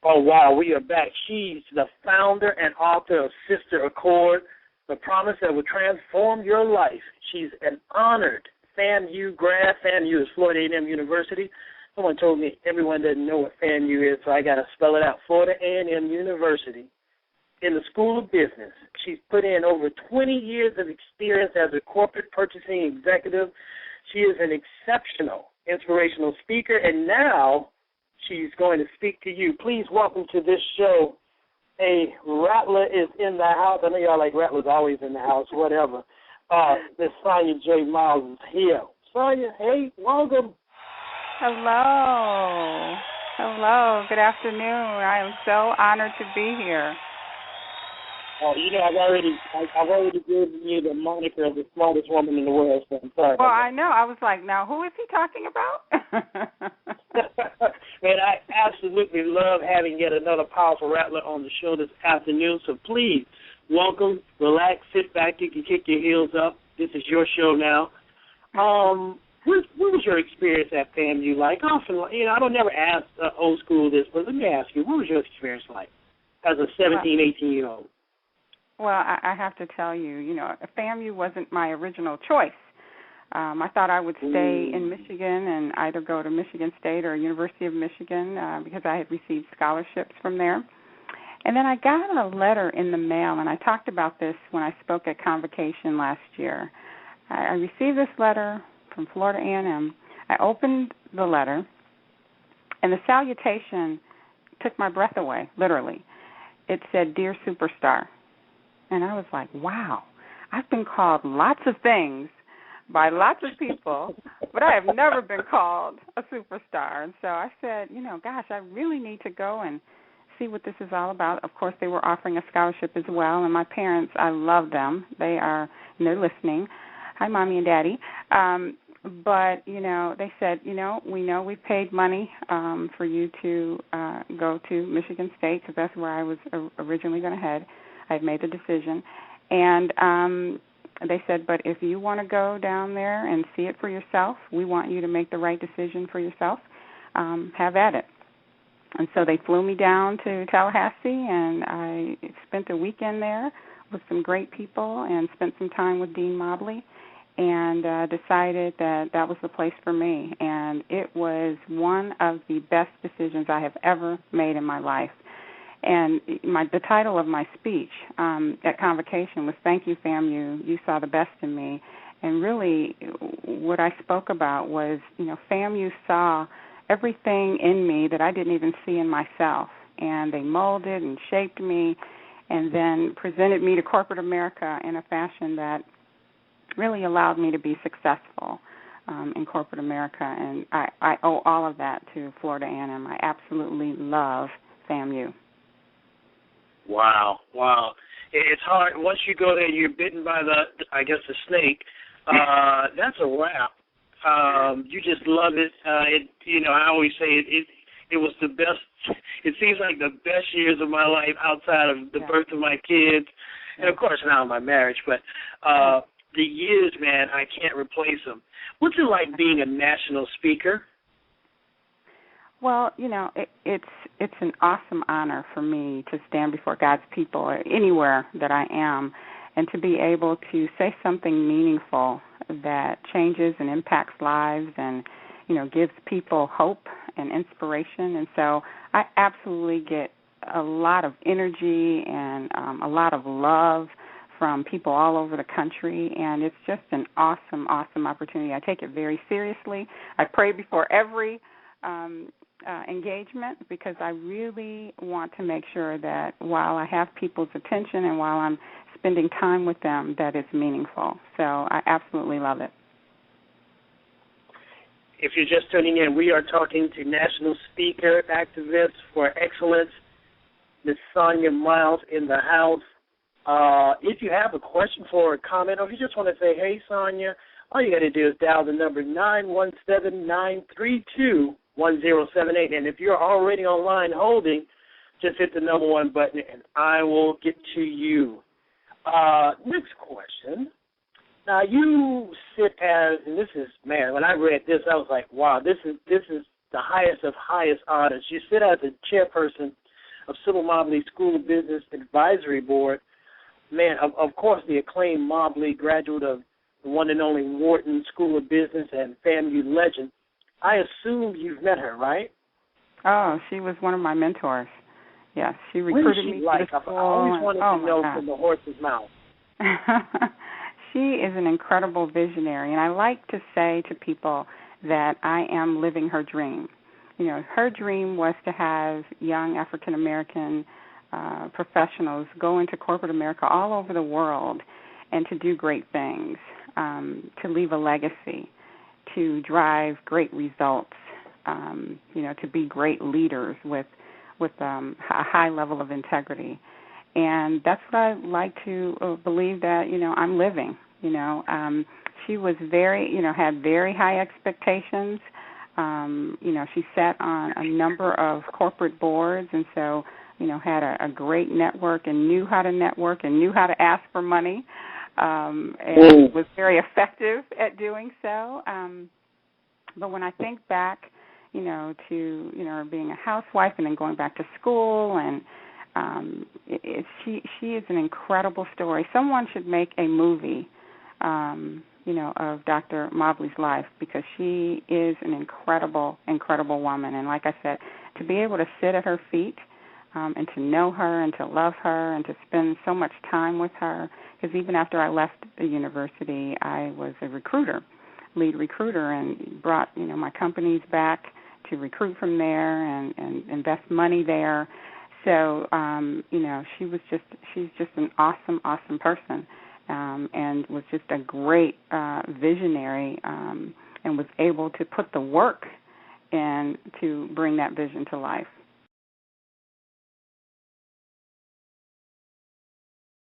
Oh, wow, we are back. She's the founder and author of Sister Accord, the promise that will transform your life. She's an honored FAMU grad. FAMU is Florida A&M University. Someone told me everyone doesn't know what FAMU is, so I got to spell it out. Florida A&M University. In the School of Business. She's put in over 20 years of experience as a corporate purchasing executive. She is an exceptional inspirational speaker, and now she's going to speak to you. Please welcome to this show, a Rattler is in the house. I know y'all like Rattlers always in the house, whatever. Miss Sonia J. Myles is here. Sonia, hey, welcome. Hello. Hello. Good afternoon. I am so honored to be here. Oh, you know, I've already given you the moniker of the smartest woman in the world, so I'm sorry. Well, I know. I was like, now, who is he talking about? Man, I absolutely love having yet another powerful rattler on the show this afternoon, so please, welcome, relax, sit back, you can kick your heels up. This is your show now. What was your experience at FAMU like? Often, you know, I don't never ask old school this, but let me ask you, what was your experience like as a 17, 18-year-old? Well, I have to tell you, you know, FAMU wasn't my original choice. I thought I would stay in Michigan and either go to Michigan State or University of Michigan because I had received scholarships from there. And then I got a letter in the mail, and I talked about this when I spoke at Convocation last year. I received this letter from Florida A&M. I opened the letter, and the salutation took my breath away, literally. It said, "Dear Superstar." And I was like, wow, I've been called lots of things by lots of people, but I have never been called a superstar. And so I said, you know, gosh, I really need to go and see what this is all about. Of course, they were offering a scholarship as well, and my parents, I love them. They're listening. Hi, Mommy and Daddy. But, you know, they said, you know we paid money for you to go to Michigan State because that's where I was originally going to head. I've made the decision. And they said, but if you want to go down there and see it for yourself, we want you to make the right decision for yourself, have at it. And so they flew me down to Tallahassee, and I spent a weekend there with some great people and spent some time with Dean Mobley and decided that that was the place for me. And it was one of the best decisions I have ever made in my life. And the title of my speech at Convocation was "Thank You, FAMU. You saw the best in me." And really what I spoke about was, you know, FAMU saw everything in me that I didn't even see in myself. And they molded and shaped me and then presented me to corporate America in a fashion that really allowed me to be successful in corporate America. And I owe all of that to Florida A&M. I absolutely love FAMU. Wow. It's hard. Once you go there, you're bitten by the snake. That's a wrap. You just love it. I always say it was the best. It seems like the best years of my life outside of the birth of my kids. And, of course, now my marriage. But the years, man, I can't replace them. What's it like being a national speaker? Well, you know, it's an awesome honor for me to stand before God's people anywhere that I am and to be able to say something meaningful that changes and impacts lives and, you know, gives people hope and inspiration. And so I absolutely get a lot of energy and a lot of love from people all over the country, and it's just an awesome, awesome opportunity. I take it very seriously. I pray before every engagement because I really want to make sure that while I have people's attention and while I'm spending time with them, that it's meaningful. So I absolutely love it. If you're just tuning in, we are talking to national speaker, activist for excellence, Ms. Sonia Myles in the house. If you have a question for a comment, or if you just want to say, hey, Sonia, all you got to do is dial the number 917-932-1078. And if you're already online holding, just hit the number 1 button, and I will get to you. Next question. Now, you sit as, and this is, man, when I read this, I was like, wow, this is the highest of highest honors. You sit as the chairperson of Sybil Mobley School of Business Advisory Board. Man, of course, the acclaimed Mobley graduate of the one and only Wharton School of Business and FAMU legend. I assume you've met her, right? Oh, she was one of my mentors. Yes, she recruited me like? to the school. I always wanted to know from the horse's mouth. She is an incredible visionary, and I like to say to people that I am living her dream. You know, her dream was to have young African-American professionals go into corporate America all over the world and to do great things, to leave a legacy, to drive great results, to be great leaders with a high level of integrity. And that's what I like to believe that, I'm living. She was had very high expectations. She sat on a number of corporate boards, and so, had a great network and knew how to network and knew how to ask for money, and was very effective at doing so. But when I think back, to being a housewife and then going back to school, and she is an incredible story. Someone should make a movie, of Dr. Mobley's life, because she is an incredible, incredible woman. And like I said, to be able to sit at her feet and to know her and to love her and to spend so much time with her, because even after I left the university, I was a lead recruiter, and brought, my companies back to recruit from there and invest money there. So, she's just an awesome, awesome person, and was just a great visionary, and was able to put the work in to bring that vision to life.